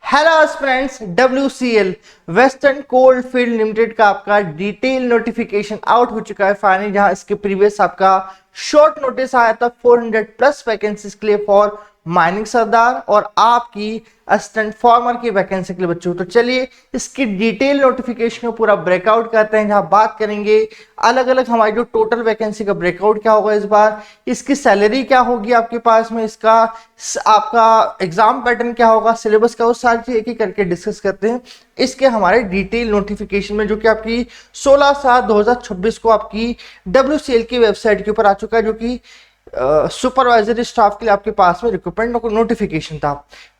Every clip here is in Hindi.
Hello friends, WCL western cold field limited का आपका डिटेल नोटिफिकेशन आउट हो चुका है फाइनली, जहां इसके प्रीवियस आपका शॉर्ट नोटिस आया था 400 प्लस वैकेंसीज के लिए फॉर माइनिंग सरदार और आपकी असिस्टेंट फार्मर की वैकेंसी के लिए बच्चों। तो चलिए इसकी डिटेल नोटिफिकेशन को पूरा ब्रेकआउट करते हैं, जहां बात करेंगे अलग अलग हमारी जो टोटल वैकेंसी का ब्रेकआउट क्या होगा इस बार, इसकी सैलरी क्या होगी आपके पास में, इसका आपका एग्जाम पैटर्न क्या होगा, सिलेबस क्या, वो सारी चीज एक एक करके डिस्कस करते हैं इसके हमारे डिटेल नोटिफिकेशन में, जो कि आपकी 16/7/2026 को आपकी WCL की वेबसाइट के ऊपर आ चुका है, जो कि सुपरवाइजरी स्टाफ के लिए आपके पास में रिक्रूटमेंट नोटिफिकेशन था।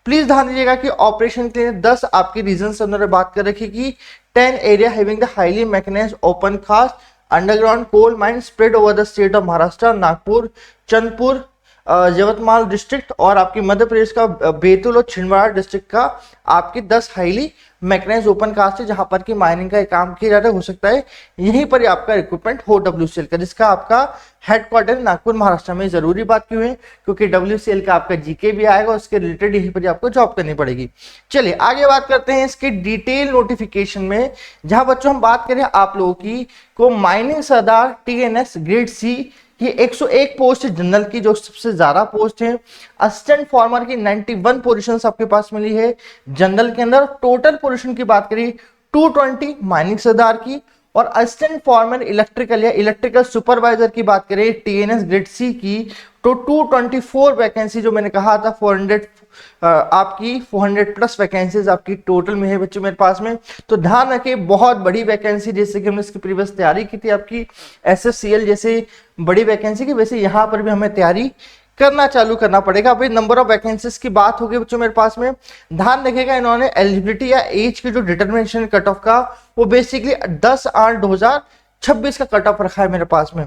प्लीज ध्यान दीजिएगा कि ऑपरेशन के लिए 10 आपकी रीजन उन्होंने बात कर रखी कि 10 area having the highly mechanised open cast underground coal mine spread over the state of Maharashtra, Nagpur, Chandpur, Yavatmal district और आपकी मध्य प्रदेश का बैतूल और छिंदवाड़ा डिस्ट्रिक्ट का आपकी 10 हाईली मैकेनाइज ओपन कास्ट है, जहां पर की माइनिंग का काम किया जाता है। हो सकता है यहीं पर आपका रिक्रूटमेंट हो WCL का, जिसका आपका हेडक्वार्टर नागपुर महाराष्ट्र में। जरूरी बात क्यों है? क्योंकि WCL का आपका जीके भी आएगा, उसके रिलेटेड यहीं पर आपको जॉब करनी पड़ेगी। चलिए आगे बात करते हैं इसके डिटेल नोटिफिकेशन में, जहां बच्चों हम बात करें आप लोगों की को माइनिंग सरदार TNS ग्रेड C ये 101 पोस्ट है जनरल की, जो सबसे ज्यादा पोस्ट है। असिस्टेंट फार्मर की 91 पोजीशंस आपके पास मिली है जनरल के अंदर। टोटल पोजीशन की बात करें 220 माइनिंग सरदार की, और असिस्टेंट फार्मर इलेक्ट्रिकल या इलेक्ट्रिकल सुपरवाइजर की बात करें TNS ग्रेड C की, तो 224 वैकेंसी जो मैंने कहा था 400 आपकी 400 प्लस वैकेंसीज आपकी टोटल में है बच्चों मेरे पास में। तो ध्यान रखें, बहुत बड़ी वैकेंसी, जैसे कि हमने इसकी प्रीवियस तैयारी की थी आपकी SFCL जैसे बड़ी वैकेंसी की, वैसे यहाँ पर भी हमें तैयारी करना चालू करना पड़ेगा। अभी नंबर ऑफ वैकेंसीज की बात होगी बच्चों मेरे पास में, ध्यान रखिएगा इन्होंने एलिजिबिलिटी या एज की जो डिटर्मिनेशन कट ऑफ का वो बेसिकली 10/8/2026 का कट ऑफ रखा है मेरे पास में।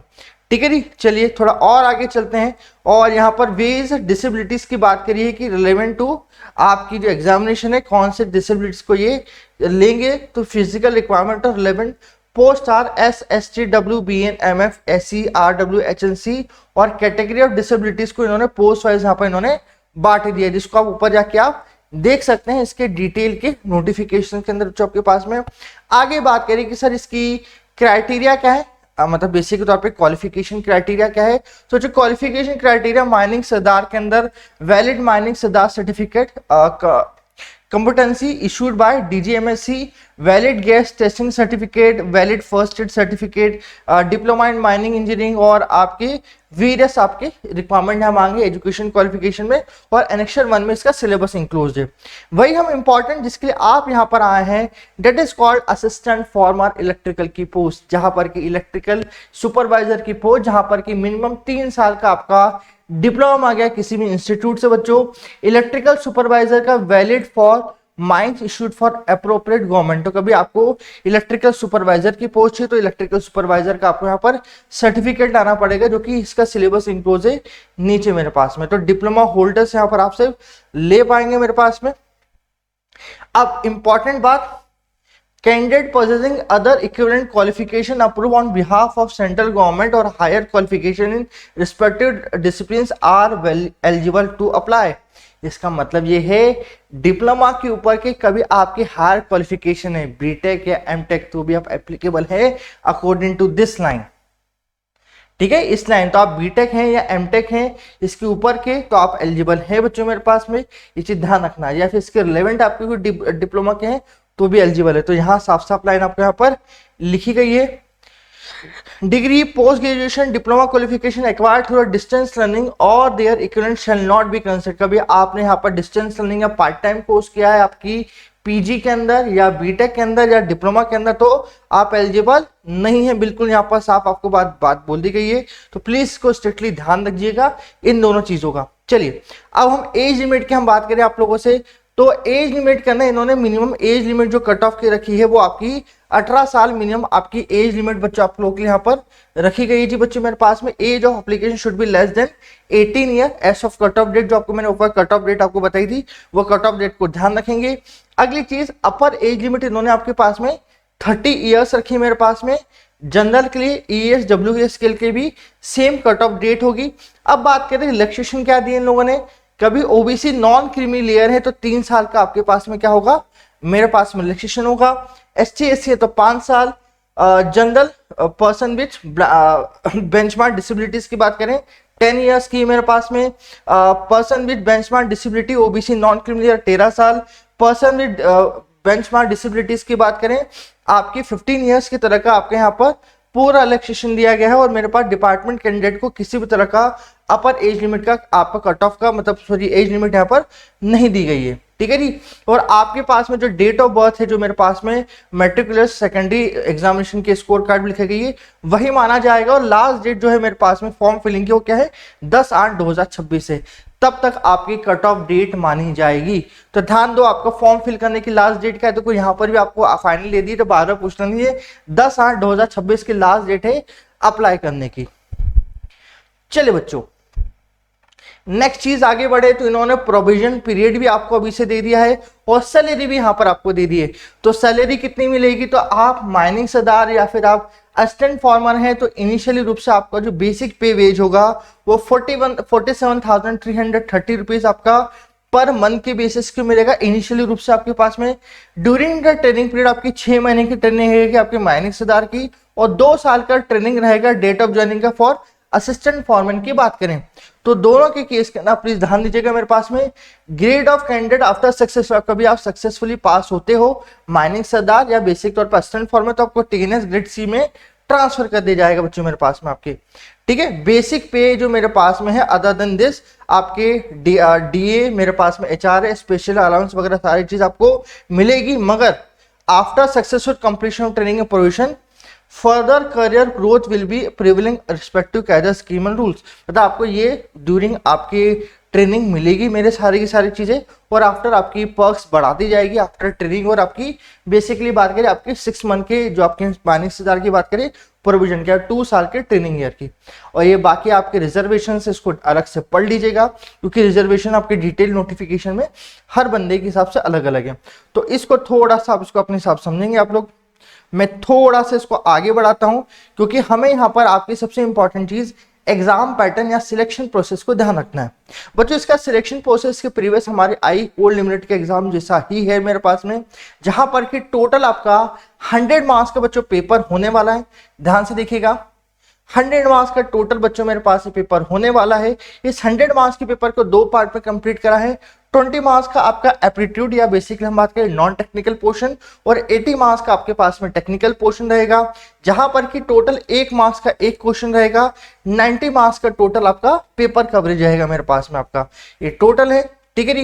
ठीक है जी, चलिए थोड़ा और आगे चलते हैं, और यहाँ पर वेज डिसेबिलिटीज की बात करिए कि रिलेवेंट टू आपकी जो एग्जामिनेशन है कौन से डिसेबिलिटीज को ये लेंगे। तो फिजिकल रिक्वायरमेंट और relevant post are SST WBN MF SC RW HNC, और कैटेगरी ऑफ डिसेबिलिटीज को इन्होंने पोस्ट वाइज यहाँ पर इन्होंने बांट दिया, जिसको आप ऊपर जाके आप देख सकते हैं इसके डिटेल के नोटिफिकेशन के अंदर जो आपके पास में। आगे बात करें कि सर इसकी क्राइटेरिया क्या है, मतलब बेसिक तौर पे क्वालिफिकेशन क्राइटेरिया क्या है। तो जो क्वालिफिकेशन क्राइटेरिया माइनिंग सरदार के अंदर valid mining Sardar certificate competency issued by DGMSC, valid gas testing certificate, valid first aid certificate, diploma in mining engineering, और आपके वेरियस आपके रिक्वायरमेंट हम मांगे एजुकेशन क्वालिफिकेशन में, और एनेक्सर 1 में इसका सिलेबस इंक्लूड है। वही हम इंपॉर्टेंट जिसके लिए आप यहाँ पर आए हैं, that is called assistant farmer electrical की पोस्ट, जहां पर की इलेक्ट्रिकल सुपरवाइजर की पोस्ट, जहां पर की मिनिमम 3 साल का आपका डिप्लोमा आ गया किसी भी इंस्टीट्यूट से बच्चों। इलेक्ट्रिकल सुपरवाइजर का valid for mines issued for appropriate government. तो कभी आपको इलेक्ट्रिकल सुपरवाइजर की पोस्ट है तो इलेक्ट्रिकल सुपरवाइजर का आपको यहाँ पर सर्टिफिकेट लाना पड़ेगा, जो कि इसका सिलेबस इंक्लूड है नीचे मेरे पास में। तो डिप्लोमा होल्डर्स यहाँ पर आपसे ले पाएंगे मेरे पास में। अब इंपॉर्टेंट बात, candidate possessing other equivalent qualification approved on behalf of central government or higher qualification in respective disciplines are well eligible to apply। इसका मतलब ये है डिप्लोमा के ऊपर के कभी आपकी हायर क्वालिफिकेशन है बीटेक या एमटेक, तो भी आप एप्लीकेबल है अकॉर्डिंग टू दिस लाइन। ठीक है, इस लाइन तो आप बीटेक हैं या एमटेक हैं इसके ऊपर के तो आप एलिजिबल हैं बच्चों मेरे पास में, ये चीज ध्यान रखना। या फिर इसके रिलेवेंट आपके कोई डिप्लोमा के हैं तो भी एलिजिबल है। तो यहाँ साफ साफ लाइन आपको यहाँ पर लिखी गई है, degree post graduation diploma qualification acquired through distance learning और there equivalent shall not be considered. कभी आपने यहाँ पर डिस्टेंस लर्निंग या पार्ट टाइम कोर्स किया है आपकी पीजी के अंदर या बीटेक के अंदर या डिप्लोमा के अंदर, तो आप एलिजिबल नहीं है, बिल्कुल यहाँ पर साफ आपको बात बोल दी गई है। तो प्लीज इसको स्ट्रिक्टली ध्यान रखिएगा इन दोनों चीजों का। चलिए अब हम एज लिमिट की हम बात करें आप लोगों से, तो एज लिमिट के अंदर इन्होंने मिनिमम एज लिमिट जो कट ऑफ की रखी है वो आपकी 18 साल मिनिमम आपकी एज लिमिट बच्चों आप लोगों के लिए यहाँ पर रखी गई थी बच्चों मेरे पास में। Age of application should be less than 18 year age of cut off date, जो आपको मैंने ऊपर कट ऑफ डेट आपको बताई थी वो कट ऑफ डेट को ध्यान रखेंगे। अगली चीज, अपर एज लिमिट इन्होंने आपके पास में 30 ईयर्स रखी मेरे पास में। जनरल के लिए ES WS स्केल के भी सेम कट ऑफ डेट होगी। अब बात करें रिलैक्सेशन क्या दिए इन लोगों ने, कभी ओबीसी नॉन क्रीमी लेयर है तो 3 साल का आपके पास में क्या होगा, मेरे पास में रिलैक्सेशन होगा। एसटी एससी है तो 5 साल। General person with benchmark disabilities की बात करें 10 इयर्स की मेरे पास में। Person with benchmark disability OBC non creamy layer 13 साल। पर्सन विथ बेंचमार्क डिसेबिलिटीज की बात करें आपकी 15 इयर्स की तरह का आपके यहाँ पर पूरा रिलैक्सेशन दिया गया है। और मेरे पास डिपार्टमेंट कैंडिडेट को किसी भी तरह का अपर एज लिमिट का आपका कट ऑफ का मतलब सॉरी एज लिमिट यहाँ पर नहीं दी गई है, ठीक है जी। और आपके पास में जो डेट ऑफ बर्थ है, जो मेरे पास में मैट्रिकुलर सेकेंडरी एग्जामिनेशन के स्कोर कार्ड में लिखी गई है, वही माना जाएगा। और लास्ट डेट जो है मेरे पास में फॉर्म फिलिंग की वो क्या है, 10/8/2026 है, तब तक आपकी कट ऑफ डेट मानी जाएगी। तो ध्यान दो, आपका फॉर्म फिल करने की लास्ट डेट क्या है, तो कोई यहाँ पर भी आपको फाइनल दे दी तो बार बार पूछना नहीं है, 10/8/2026 की लास्ट डेट है अप्लाई करने की। चलिए बच्चों, नेक्स्ट चीज आगे बढ़े तो इन्होंने प्रोविजन पीरियड भी आपको अभी से दे दिया है और सैलरी भी यहां पर आपको दे दी है। तो सैलरी कितनी मिलेगी, तो आप माइनिंग सरदार या फिर आप असिस्टेंट फार्मर हैं तो इनिशियली रूप से आपका जो बेसिक पे वेज होगा वो 47,330 रुपीज आपका पर मंथ के बेसिस के मिलेगा इनिशियली रूप से आपके पास में। ड्यूरिंग द ट्रेनिंग पीरियड आपकी 6 महीने की ट्रेनिंग रहेगी आपके माइनिंग सरदार की, और 2 साल का ट्रेनिंग रहेगा डेट ऑफ ज्वाइनिंग का फॉर असिस्टेंट फॉरमैन की बात करें तो दोनों के केस के अंदर प्लीज ध्यान दीजिएगा। मेरे पास में grade of candidate after success, कभी आप सक्सेसफुली पास होते हो माइनिंग सरदार या बेसिक तौर पर असिस्टेंट फॉरमैन तो आपको टीएनएस ग्रेड सी में ट्रांसफर कर दिया जाएगा बच्चों मेरे पास में आपके, ठीक है। बेसिक पे जो मेरे पास में है अदर देन दिस आपके डीए मेरे पास में एचआर है, स्पेशल अलाउंस वगैरह सारी चीज आपको मिलेगी, मगर after successful completion of training and provision further career growth will be prevailing respective cadre scheme and rules. मतलब आपको ये ड्यूरिंग आपकी ट्रेनिंग मिलेगी मेरे सारी की सारी चीजें, और आफ्टर आपकी पर्क्स बढ़ाती जाएगी आफ्टर ट्रेनिंग। और आपकी बेसिकली बात करें आपके 6 मंथ के जो आपके माइनिंग सरदार की बात करें प्रोविजन के 2 साल के ट्रेनिंग ईयर की। और ये बाकी आपके रिजर्वेशन से इसको अलग से पढ़ लीजिएगा क्योंकि रिजर्वेशन आपके डिटेल नोटिफिकेशन में हर बंदे के हिसाब से अलग अलग है। तो इसको थोड़ा सा आप इसको अपने हिसाब समझेंगे आप लोग। मैं थोड़ा सा इसको आगे बढ़ाता हूं क्योंकि हमें यहां पर आपकी सबसे इंपॉर्टेंट चीज एग्जाम पैटर्न या सिलेक्शन प्रोसेस को ध्यान रखना है बच्चों। इसका सिलेक्शन प्रोसेस के प्रीवियस हमारे आई कोल्ड लिमिटेड के एग्जाम जैसा ही है मेरे पास में, जहां पर कि टोटल आपका 100 मार्क्स का बच्चों पेपर होने वाला है। ध्यान से देखिएगा, 100 मार्क्स का टोटल बच्चों मेरे पास पेपर होने वाला है। इस 100 मार्क्स के पेपर को 2 पार्ट में कंप्लीट करा है। 20 मार्क्स का आपका एप्टीट्यूड या बेसिकली हम बात करें नॉन टेक्निकल पोर्शन, और 80 मार्क्स का आपके पास में टेक्निकल पोर्शन रहेगा, जहां पर कि टोटल 1 मार्क्स का एक क्वेश्चन रहेगा। 90 मार्क्स का टोटल आपका पेपर कवरेज रहेगा मेरे पास में आपका, ये टोटल है, ठीक है जी।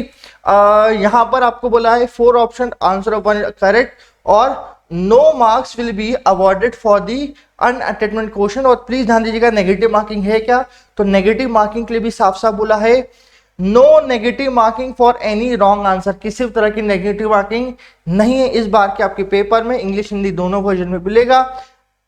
यहां पर आपको बोला है 4 ऑप्शन आंसर ऑफ 1 करेक्ट, और no marks will be awarded for the unattendment question. और प्लीज ध्यान दीजिएगा नेगेटिव मार्किंग है क्या, तो नेगेटिव मार्किंग के लिए भी साफ साफ बोला है no negative marking for any wrong answer, किसी भी तरह की नेगेटिव मार्किंग नहीं है इस बार के आपके पेपर में। इंग्लिश हिंदी दोनों वर्जन में मिलेगा,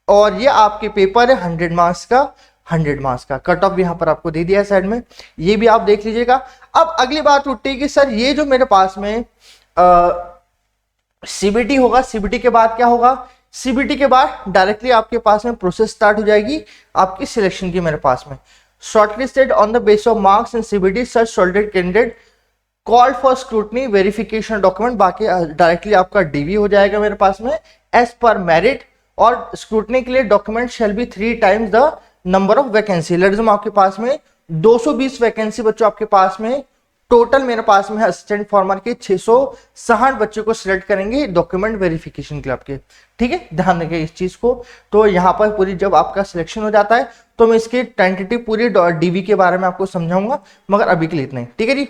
और ये आपके पेपर है 100 मार्क्स का, 100 मार्क्स का कट ऑफ यहाँ पर आपको दे दिया है साइड में, ये भी आप देख लीजिएगा। अब अगली बात उठती है कि सर ये जो मेरे पास में सीबीटी होगा, सीबीटी के बाद क्या होगा, सीबीटी के बाद डायरेक्टली आपके पास में प्रोसेस स्टार्ट हो जाएगी आपकी सिलेक्शन की मेरे पास में। Shortlisted on the base of marks in CBT such shorted candidate called for scrutiny verification document, बाकी डायरेक्टली आपका डीवी हो जाएगा मेरे पास में एज पर मेरिट। और स्क्रूटनी के लिए document shall be 3 times the number of vacancy. लर्जम आपके पास में 220 वैकेंसी बच्चों आपके पास में टोटल मेरे पास में असिस्टेंट फॉर्मर के 660 बच्चों को सिलेक्ट करेंगे डॉक्यूमेंट वेरिफिकेशन के आपके, ठीक है। ध्यान रखिए इस चीज को। तो यहाँ पर पूरी जब आपका सिलेक्शन हो जाता है तो मैं इसके टेंटेटिव पूरी डीवी के बारे में आपको समझाऊंगा, मगर अभी के लिए इतना ही, ठीक है जी।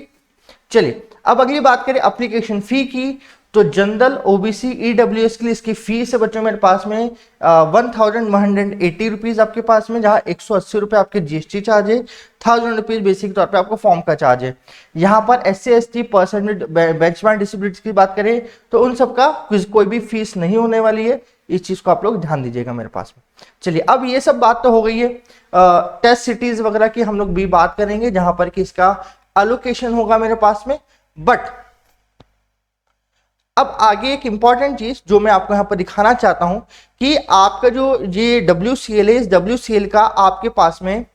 चलिए अब अगली बात करें एप्लीकेशन फी की, तो जनरल ओबीसी ईडब्ल्यूएस के लिए इसकी फीस है बच्चों मेरे पास में 1180 रुपीज आपके पास में, जहां 180 रुपए आपके जीएसटी चार्ज है, 1000 रुपीज बेसिक तौर पे आपको फॉर्म का चार्ज है। यहाँ पर SC ST person with benchmark disabilities की बात करें तो उन सबका कोई भी फीस नहीं होने वाली है, इस चीज को आप लोग ध्यान दीजिएगा मेरे पास में। चलिए अब ये सब बात तो हो गई है, टेस्ट सिटीज वगैरह की हम लोग भी बात करेंगे जहां पर कि इसका एलोकेशन होगा मेरे पास में। बट अब आगे एक इंपॉर्टेंट चीज जो मैं आपको यहां पर दिखाना चाहता हूं कि आपका जो ये WCL है, इस WCL का आपके पास में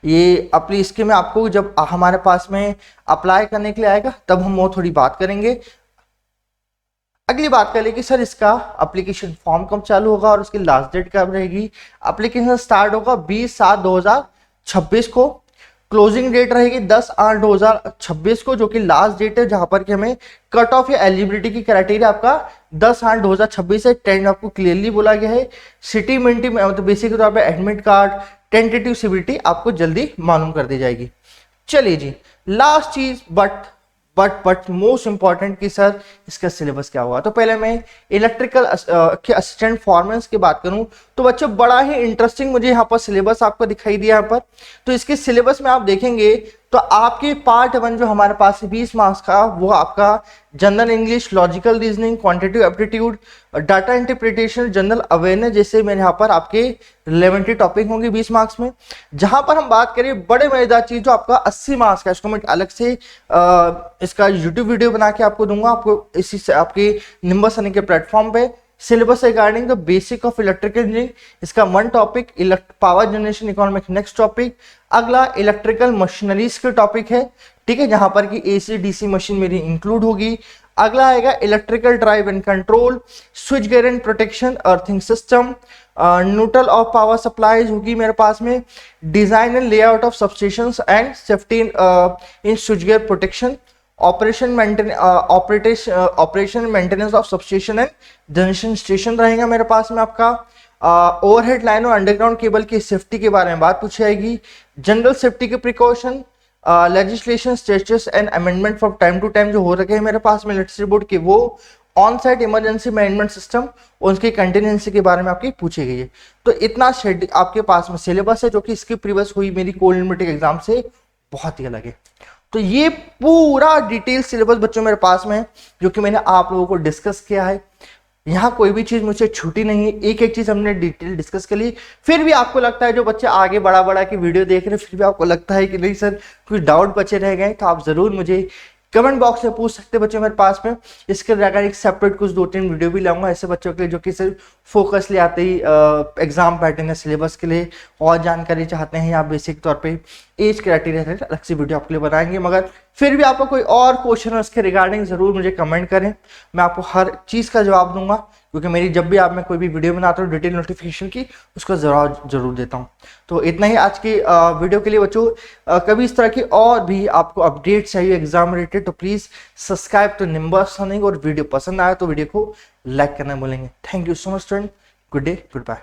ये अपनी इसके में आपको जब हमारे पास में अप्लाई करने के लिए आएगा तब हम वो थोड़ी बात करेंगे। अगली बात कर ले कि सर इसका एप्लीकेशन फॉर्म कब चालू होगा और उसकी लास्ट डेट कब रहेगी। एप्लीकेशन स्टार्ट होगा 20/7/2026 को, क्लोजिंग डेट रहेगी 10/8/2026 को, जो कि लास्ट डेट है जहां पर कि हमें कट ऑफ या एलिजिबिलिटी की क्राइटेरिया आपका 10/8/2026 है। टेंट आपको क्लियरली बोला गया है। सिटी मिंटी में मतलब बेसिक तौर पर एडमिट कार्ड, टेंटेटिव सीबीटी आपको जल्दी मालूम कर दी जाएगी। चलिए जी, लास्ट चीज बट मोस्ट इंपॉर्टेंट कि सर इसका सिलेबस क्या होगा। तो पहले मैं इलेक्ट्रिकल के असिस्टेंट फॉरमैन की बात करूं तो बच्चों बड़ा ही इंटरेस्टिंग मुझे यहाँ पर सिलेबस आपको दिखाई दिया यहाँ पर। तो इसके सिलेबस में आप देखेंगे तो आपके पार्ट 1 जो हमारे पास है 20 मार्क्स का, वो आपका general English, logical reasoning, quantitative aptitude, data interpretation, general awareness जैसे मेरे यहाँ पर आपके रिलेवेंट टॉपिक होंगे 20 मार्क्स में। जहां पर हम बात करें बड़े मजेदार चीज जो आपका 80 मार्क्स का, इसको मैं अलग से इसका यूट्यूब वीडियो बना के आपको दूंगा, आपको इसी से आपके निम्बस के प्लेटफॉर्म पे। Syllabus regarding the basic of electrical engineering, इसका 1 topic power generation economic, next topic अगला इलेक्ट्रिकल मशीनरीज के टॉपिक है, ठीक है, जहां पर कि एसी डीसी मशीन मेरी इंक्लूड होगी। अगला आएगा electrical drive and control, switch gear and protection, earthing system, neutral of power supplies होगी मेरे पास में, design and layout of substations and safety in switch gear protection, operation maintenance of substation and generation station रहेगा मेरे पास में आपका। ओवरहेड लाइन और अंडरग्राउंड केबल की सेफ्टी के बारे में बात पूछी जाएगी। जनरल सेफ्टी के precaution, legislation status and amendment from time to time जो हो रखे हैं मेरे पास में इलेक्ट्रिसिटी बोर्ड के, वो on site emergency management system और उसकी कंटिनेंसी के बारे में आपकी पूछी गई है। तो इतना आपके पास में सिलेबस है जो कि इसकी प्रीवियस हुई मेरी कोल लिमिटेड एग्जाम से बहुत ही अलग है। तो ये पूरा डिटेल सिलेबस बच्चों मेरे पास में है जो कि मैंने आप लोगों को डिस्कस किया है। यहाँ कोई भी चीज मुझसे छूटी नहीं है, एक एक चीज हमने डिटेल डिस्कस कर ली। फिर भी आपको लगता है जो बच्चे आगे बड़ा की वीडियो देख रहे हैं, फिर भी आपको लगता है कि नहीं सर कुछ डाउट बचे रह गए, तो आप जरूर मुझे कमेंट बॉक्स में पूछ सकते बच्चों मेरे पास में। इसके रिगार्डिंग एक सेपरेट कुछ 2-3 वीडियो भी लाऊंगा ऐसे बच्चों के लिए जो कि सिर्फ फोकस ले आते ही एग्जाम पैटर्न या सिलेबस के लिए और जानकारी चाहते हैं या बेसिक तौर पे एज क्राइटेरिया अलग से वीडियो आपके लिए बनाएंगे। मगर फिर भी आपको कोई और क्वेश्चन है उसके रिगार्डिंग जरूर मुझे कमेंट करें, मैं आपको हर चीज का जवाब दूंगा, क्योंकि मेरी जब भी आप मैं कोई भी वीडियो बनाता हूँ डिटेल नोटिफिकेशन की उसका जरूर देता हूँ। तो इतना ही आज की वीडियो के लिए बच्चों। कभी इस तरह की और भी आपको अपडेट चाहिए एग्जाम रिलेटेड तो please subscribe to Nimbus earning, और वीडियो पसंद आया तो वीडियो को लाइक करना भूलेंगे। Thank you so much student, good day, good bye.